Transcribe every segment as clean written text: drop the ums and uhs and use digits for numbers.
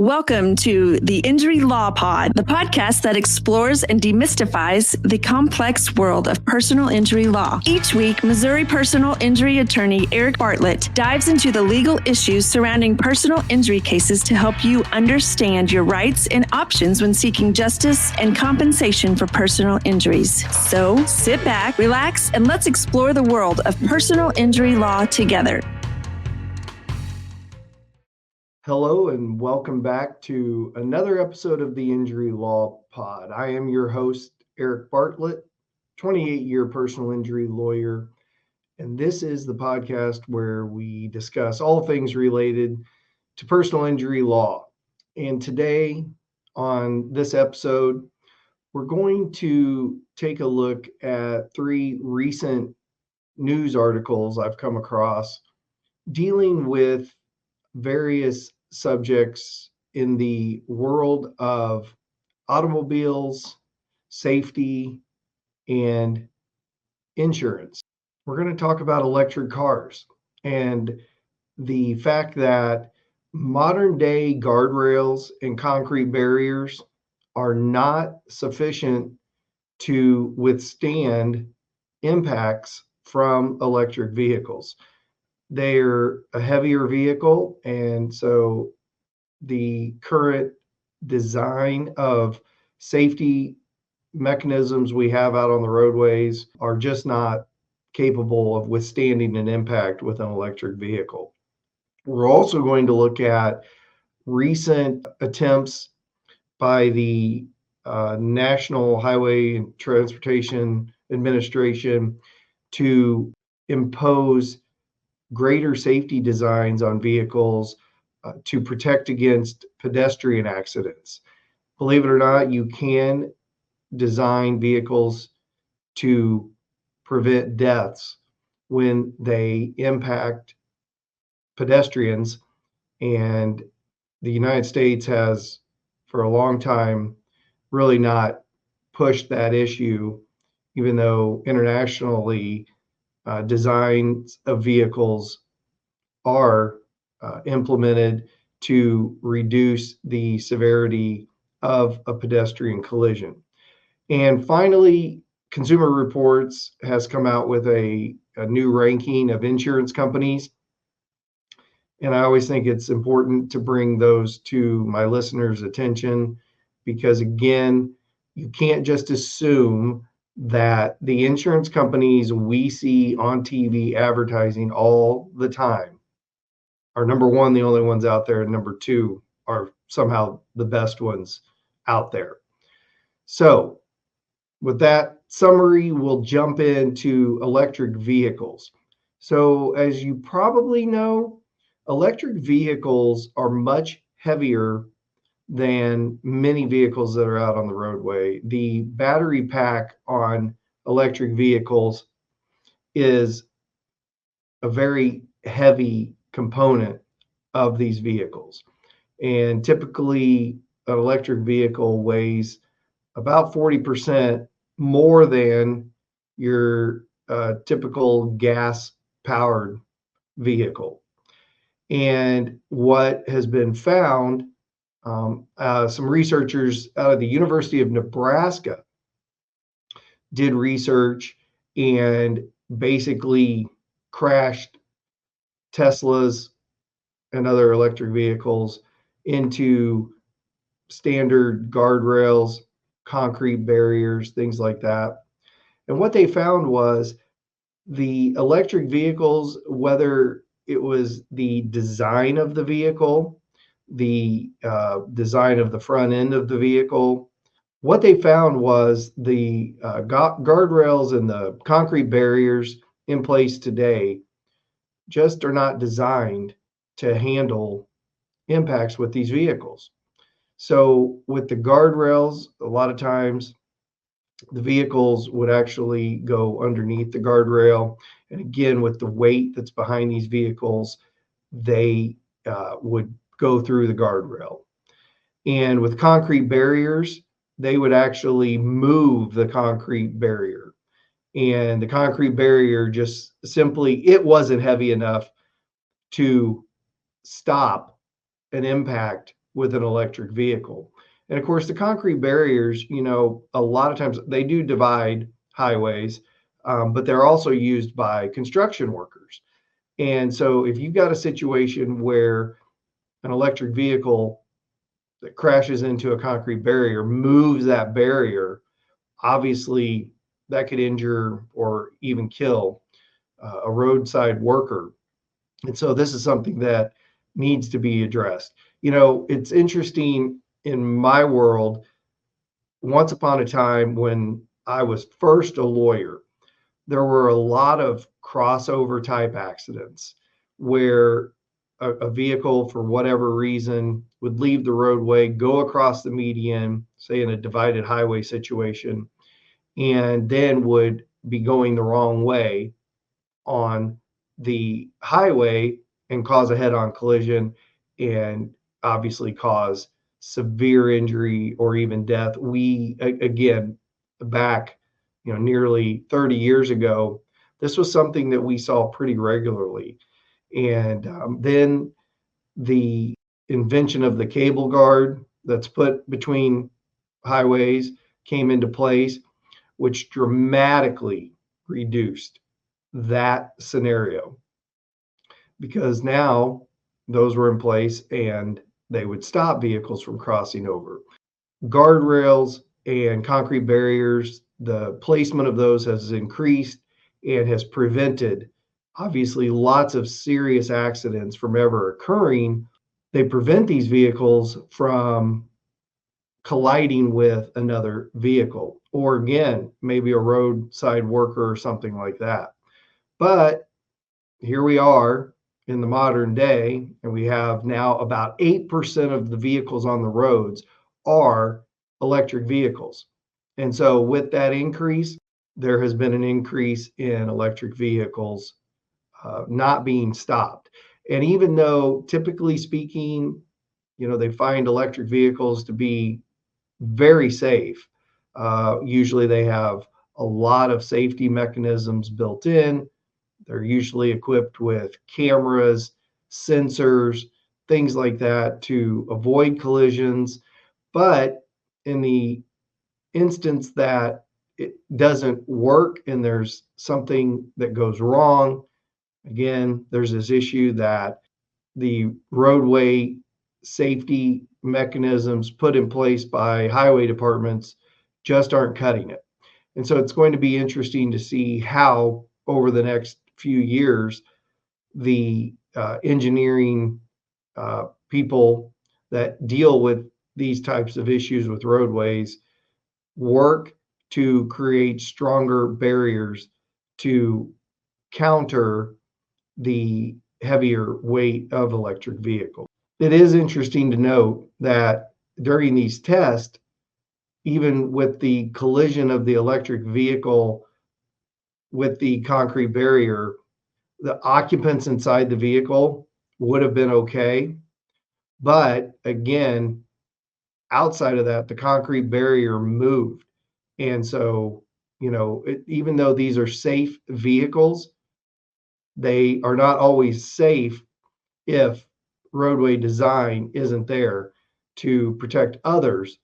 Welcome to the Injury Law Pod, the podcast that explores and demystifies the complex world of personal injury law. Each week, Missouri personal injury attorney Eric Bartlett dives into the legal issues surrounding personal injury cases to help you understand your rights and options when seeking justice and compensation for personal injuries. So sit back, relax, and let's explore the world of personal injury law together. Hello and welcome back to another episode of the Injury Law Pod. I am your host, Eric Bartlett, 28-year personal injury lawyer, and this is the podcast where we discuss all things related to personal injury law. And today on this episode, we're going to take a look at 3 recent news articles I've come across dealing with various subjects in the world of automobiles, safety, and insurance. We're going to talk about electric cars and the fact that modern day guardrails and concrete barriers are not sufficient to withstand impacts from electric vehicles. They're a heavier vehicle, and so the current design of safety mechanisms we have out on the roadways are just not capable of withstanding an impact with an electric vehicle. We're also going to look at recent attempts by the National Highway and Transportation Administration to impose greater safety designs on vehicles to protect against pedestrian accidents. Believe it or not, you can design vehicles to prevent deaths when they impact pedestrians. And the United States has, for a long time, really not pushed that issue, even though internationally, designs of vehicles are implemented to reduce the severity of a pedestrian collision. And finally, Consumer Reports has come out with a new ranking of insurance companies. And I always think it's important to bring those to my listeners' attention because, again, you can't just assume that the insurance companies we see on TV advertising all the time are, number one, the only ones out there, and number two, are somehow the best ones out there. So with that summary, we'll jump into electric vehicles. So as you probably know, electric vehicles are much heavier than many vehicles that are out on the roadway. The battery pack on electric vehicles is a very heavy component of these vehicles. And typically, an electric vehicle weighs about 40% more than your typical gas-powered vehicle. And what has been found, some researchers out of the University of Nebraska did research and basically crashed Teslas and other electric vehicles into standard guardrails, concrete barriers, things like that. And what they found was the electric vehicles, whether it was the design of the vehicle, the design of the front end of the vehicle, what they found was the guardrails and the concrete barriers in place today just are not designed to handle impacts with these vehicles. So with the guardrails, a lot of times the vehicles would actually go underneath the guardrail. And again, with the weight that's behind these vehicles, they would go through the guardrail. And with concrete barriers, they would actually move the concrete barrier. And the concrete barrier just simply, it wasn't heavy enough to stop an impact with an electric vehicle. And of course, the concrete barriers, a lot of times they do divide highways, but they're also used by construction workers. And so if you've got a situation where an electric vehicle that crashes into a concrete barrier moves that barrier, obviously that could injure or even kill a roadside worker. And so this is something that needs to be addressed. It's interesting in my world, once upon a time when I was first a lawyer, there were a lot of crossover type accidents where a vehicle, for whatever reason, would leave the roadway, go across the median, say in a divided highway situation, and then would be going the wrong way on the highway and cause a head-on collision and obviously cause severe injury or even death. We, again, back, nearly 30 years ago, this was something that we saw pretty regularly. And then the invention of the cable guard that's put between highways came into place, which dramatically reduced that scenario, because now those were in place and they would stop vehicles from crossing over. Guardrails and concrete barriers, the placement of those has increased and has prevented, obviously, lots of serious accidents from ever occurring. They prevent these vehicles from colliding with another vehicle, or again, maybe a roadside worker or something like that. But here we are in the modern day, and we have now about 8% of the vehicles on the roads are electric vehicles. And so with that increase, there has been an increase in electric vehicles not being stopped. And even though, typically speaking, they find electric vehicles to be very safe, usually they have a lot of safety mechanisms built in. They're usually equipped with cameras, sensors, things like that to avoid collisions. But in the instance that it doesn't work and there's something that goes wrong, again, there's this issue that the roadway safety mechanisms put in place by highway departments just aren't cutting it. And so it's going to be interesting to see how, over the next few years, the engineering people that deal with these types of issues with roadways work to create stronger barriers to counter the heavier weight of electric vehicles. It is interesting to note that during these tests, even with the collision of the electric vehicle with the concrete barrier, the occupants inside the vehicle would have been okay. But again, outside of that, the concrete barrier moved. And so, even though these are safe vehicles, they are not always safe if roadway design isn't there to protect others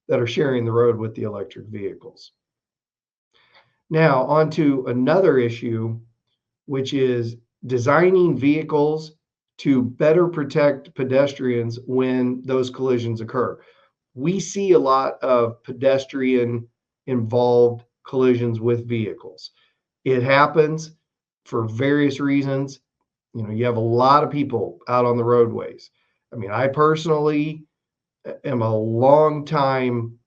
that are sharing the road with the electric vehicles. Now, on to another issue, which is designing vehicles to better protect pedestrians when those collisions occur. We see a lot of pedestrian involved collisions with vehicles. It happens for various reasons. You have a lot of people out on the roadways. I mean, I personally am a long time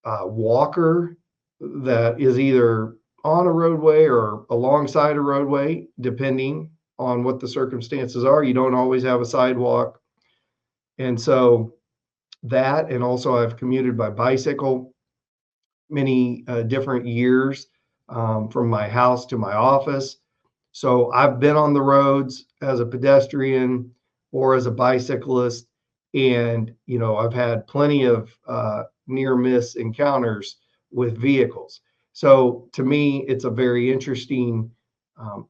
walker that is either on a roadway or alongside a roadway, depending on what the circumstances are. You don't always have a sidewalk. And so that, and also I've commuted by bicycle many different years from my house to my office. So I've been on the roads as a pedestrian or as a bicyclist, and I've had plenty of near miss encounters with vehicles. So to me, it's a very interesting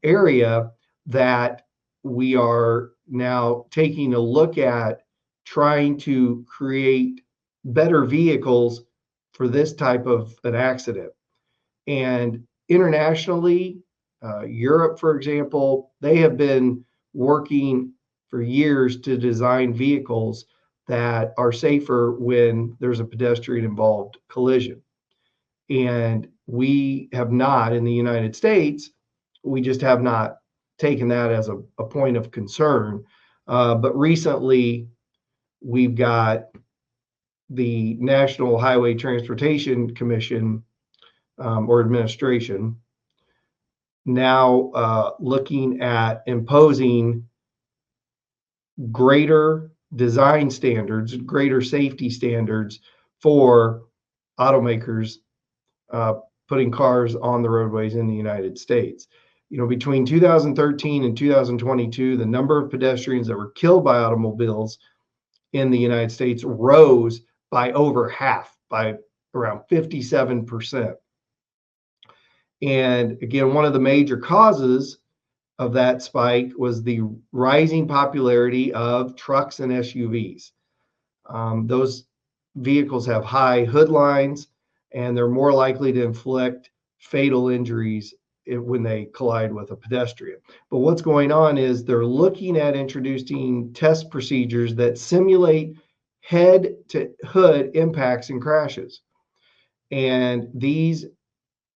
area that we are now taking a look at trying to create better vehicles for this type of an accident. And internationally, Europe, for example, they have been working for years to design vehicles that are safer when there's a pedestrian involved collision. And we have not in the United States, we just have not taken that as a point of concern. But recently, we've got the National Highway Transportation Commission or administration now looking at imposing greater design standards, greater safety standards for automakers putting cars on the roadways in the United States. Between 2013 and 2022, the number of pedestrians that were killed by automobiles in the United States rose by over half, by around 57%. And again, one of the major causes of that spike was the rising popularity of trucks and SUVs. Those vehicles have high hood lines, and they're more likely to inflict fatal injuries when they collide with a pedestrian. But what's going on is they're looking at introducing test procedures that simulate head to hood impacts and crashes. And these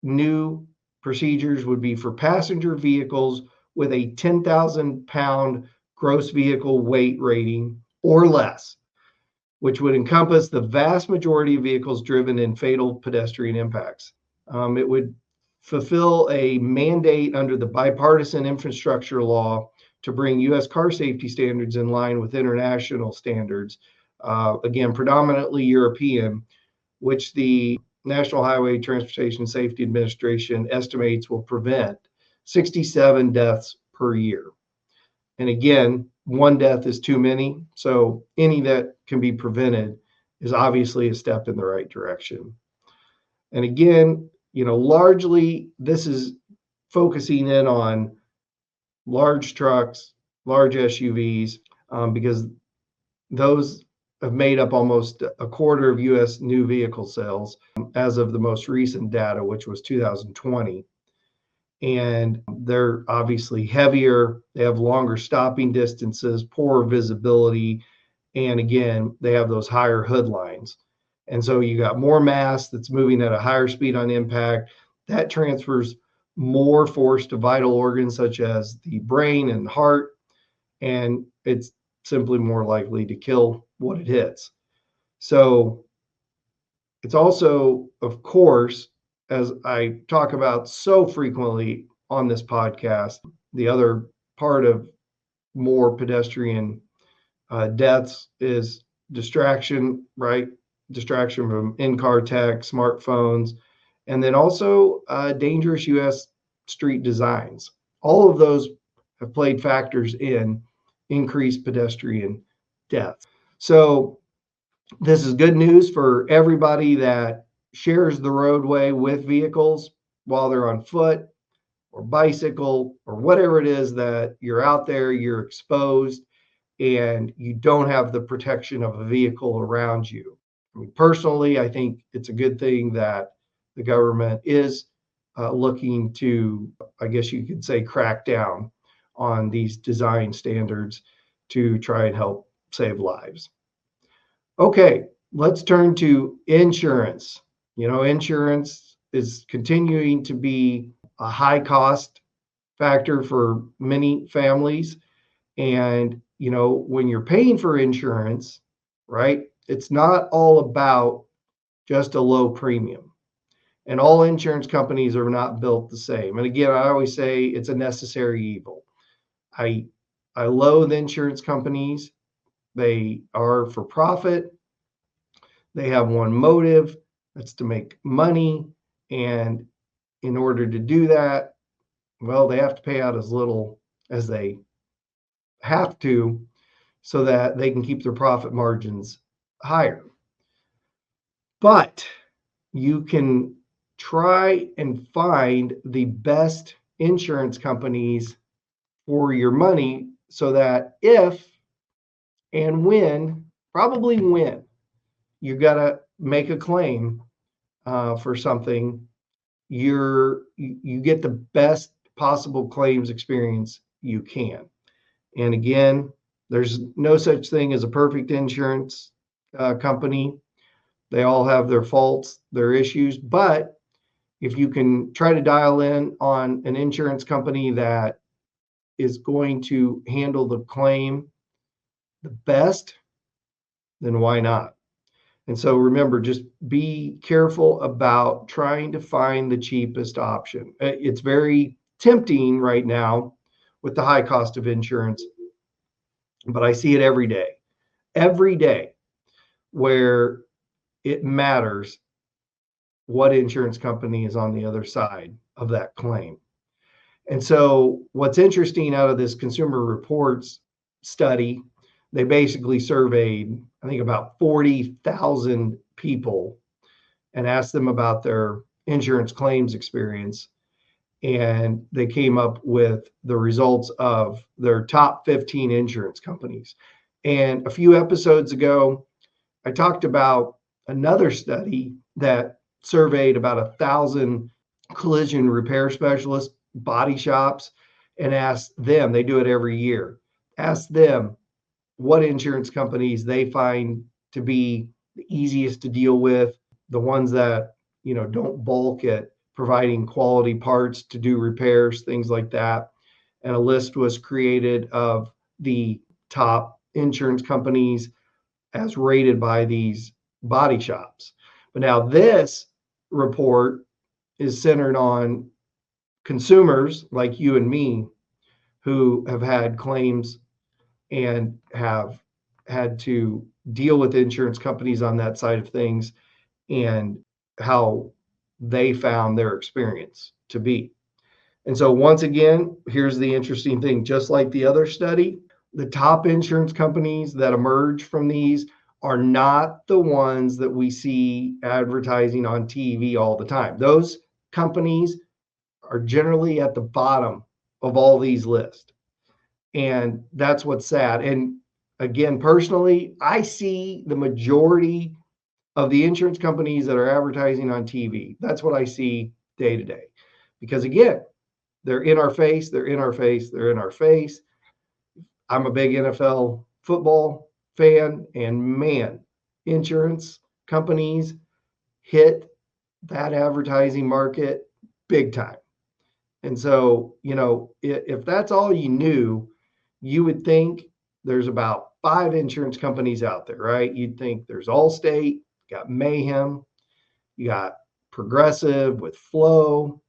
new procedures would be for passenger vehicles with a 10,000 pound gross vehicle weight rating or less, which would encompass the vast majority of vehicles driven in fatal pedestrian impacts. It would fulfill a mandate under the bipartisan infrastructure law to bring U.S. car safety standards in line with international standards, again, predominantly European, which the National Highway Transportation Safety Administration estimates will prevent 67 deaths per year. And again, one death is too many. So any that can be prevented is obviously a step in the right direction. And again, largely this is focusing in on large trucks, large SUVs, because those have made up almost a quarter of U.S. new vehicle sales as of the most recent data, which was 2020. And they're obviously heavier, they have longer stopping distances, poorer visibility, and again, they have those higher hood lines. And so you got more mass that's moving at a higher speed on impact. That transfers more force to vital organs such as the brain and heart, and it's simply more likely to kill what it hits. So it's also, of course, as I talk about so frequently on this podcast, the other part of more pedestrian deaths is distraction, right? Distraction from in-car tech, smartphones, and then also dangerous U.S. street designs. All of those have played factors in increased pedestrian deaths. So this is good news for everybody that shares the roadway with vehicles while they're on foot or bicycle or whatever it is that you're out there, you're exposed, and you don't have the protection of a vehicle around you. I mean, personally, I think it's a good thing that the government is looking to, I guess you could say, crack down on these design standards to try and help save lives. Okay, let's turn to insurance. Insurance is continuing to be a high cost factor for many families. And, when you're paying for insurance, right, it's not all about just a low premium. And all insurance companies are not built the same. And again, I always say it's a necessary evil. I loathe insurance companies. They are for profit. They have one motive, that's to make money. And in order to do that, well, they have to pay out as little as they have to so that they can keep their profit margins higher. But you can try and find the best insurance companies for your money so that if and when probably when you got to make a claim for something, you get the best possible claims experience you can. And again, there's no such thing as a perfect insurance company. They all have their faults, their issues, but if you can try to dial in on an insurance company that is going to handle the claim the best, then why not? And so remember, just be careful about trying to find the cheapest option. It's very tempting right now with the high cost of insurance, but I see it every day where it matters what insurance company is on the other side of that claim. And so what's interesting out of this Consumer Reports study, they basically surveyed, I think, about 40,000 people and asked them about their insurance claims experience. And they came up with the results of their top 15 insurance companies. And a few episodes ago, I talked about another study that surveyed about 1,000 collision repair specialists, body shops, and asked them, they do it every year, ask them what insurance companies they find to be the easiest to deal with, the ones that, don't balk at providing quality parts to do repairs, things like that. And a list was created of the top insurance companies as rated by these body shops. But now this report is centered on consumers like you and me who have had claims and have had to deal with insurance companies on that side of things and how they found their experience to be. And so once again, here's the interesting thing. Just like the other study, the top insurance companies that emerge from these are not the ones that we see advertising on TV all the time. Those companies are generally at the bottom of all these lists. And that's what's sad. And again, personally, I see the majority of the insurance companies that are advertising on TV. That's what I see day to day. Because again, they're in our face, they're in our face, they're in our face. I'm a big NFL football fan, and man, insurance companies hit that advertising market big time. And so, if that's all you knew, you would think there's about 5 insurance companies out there, right? You'd think there's Allstate, you got Mayhem, you got Progressive with Flow,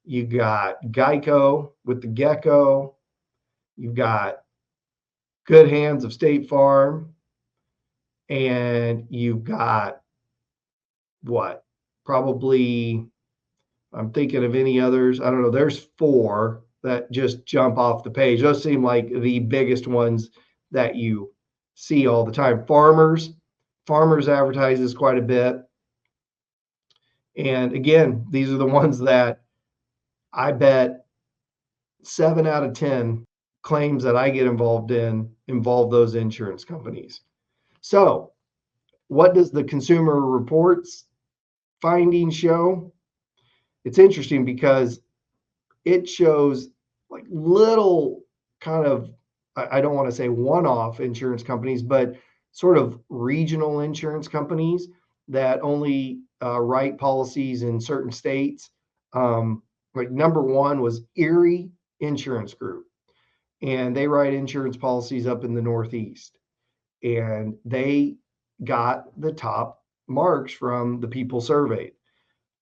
you got Geico with the Gecko, you've got Good Hands of State Farm, and you've got what? Probably, I'm thinking of any others. I don't know. There's 4 that just jump off the page. Those seem like the biggest ones that you see all the time. Farmers advertises quite a bit. And again, these are the ones that I bet 7 out of 10 claims that I get involved in involve those insurance companies. So what does the Consumer Reports findings show? It's interesting because it shows like little kind of, I don't want to say one-off insurance companies, but sort of regional insurance companies that only write policies in certain states. Like number 1 was Erie Insurance Group, and they write insurance policies up in the Northeast, and they got the top marks from the people surveyed.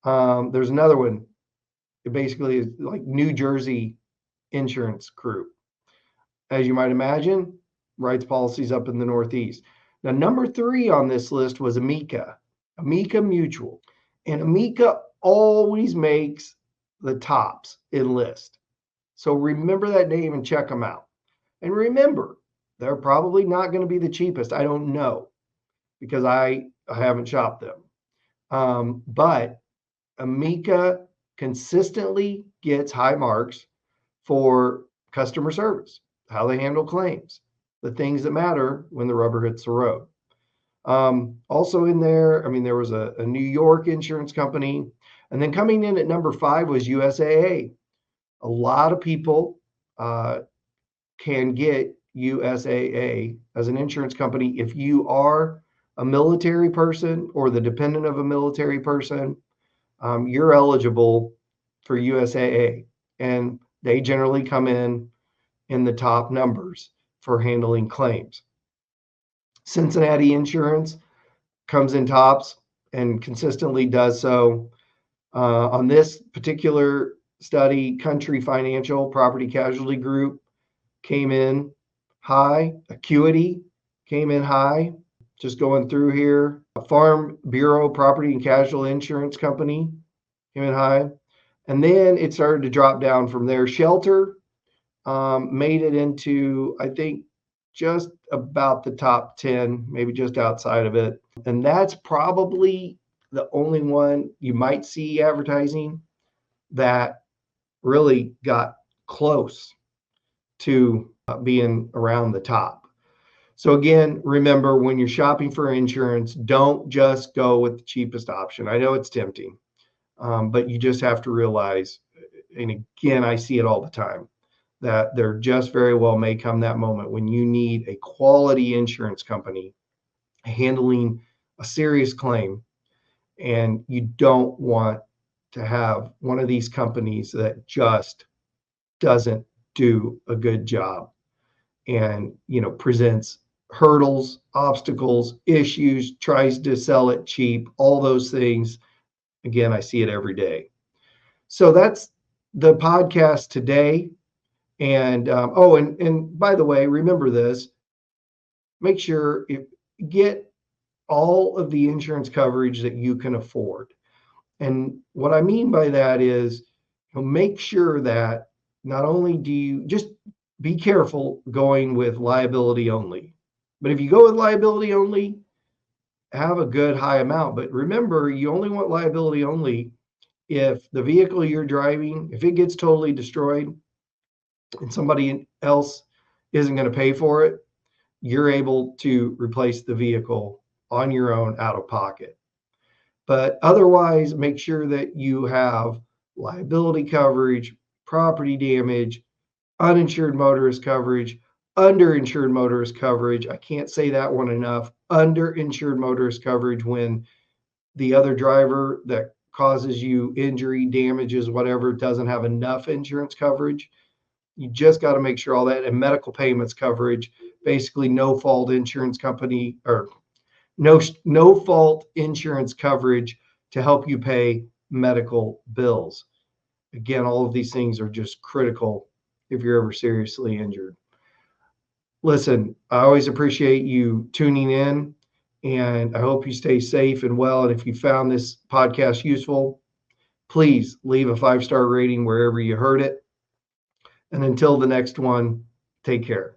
There's another one. It basically is like New Jersey Insurance Group. As you might imagine, writes policies up in the Northeast. Now, number 3 on this list was Amica Mutual. And Amica always makes the tops in list. So remember that name and check them out. And remember, they're probably not going to be the cheapest. I don't know because I haven't shopped them. But Amica consistently gets high marks for customer service, how they handle claims, the things that matter when the rubber hits the road. Also in there, I mean, there was a New York insurance company. And then coming in at number 5 was USAA. A lot of people can get USAA as an insurance company if you are a military person or the dependent of a military person. You're eligible for USAA, and they generally come in the top numbers for handling claims. Cincinnati Insurance comes in tops and consistently does so. On this particular study, Country Financial Property Casualty Group came in high. Acuity came in high. Just going through here, Farm Bureau Property and Casualty Insurance Company came in high. And then it started to drop down from there. Shelter made it into, I think, just about the top 10, maybe just outside of it. And that's probably the only one you might see advertising that really got close to being around the top. So again, remember, when you're shopping for insurance, don't just go with the cheapest option. I know it's tempting, but you just have to realize, and again, I see it all the time, that there just very well may come that moment when you need a quality insurance company handling a serious claim, and you don't want to have one of these companies that just doesn't do a good job and presents hurdles, obstacles, issues, tries to sell it cheap, all those things. Again, I see it every day. So that's the podcast today. And and by the way, remember this: make sure you get all of the insurance coverage that you can afford. And what I mean by that is, make sure that not only do you just be careful going with liability only, but if you go with liability only, have a good high amount. But remember, you only want liability only if the vehicle you're driving, if it gets totally destroyed and somebody else isn't going to pay for it, you're able to replace the vehicle on your own out of pocket. But otherwise, make sure that you have liability coverage, property damage, uninsured motorist coverage, underinsured motorist coverage. I can't say that one enough. Underinsured motorist coverage when the other driver that causes you injury, damages, whatever, doesn't have enough insurance coverage. You just got to make sure all that, and medical payments coverage, basically no fault insurance company or no fault insurance coverage to help you pay medical bills. Again, all of these things are just critical if you're ever seriously injured. Listen, I always appreciate you tuning in, and I hope you stay safe and well. And if you found this podcast useful, please leave a 5-star rating wherever you heard it. And until the next one, take care.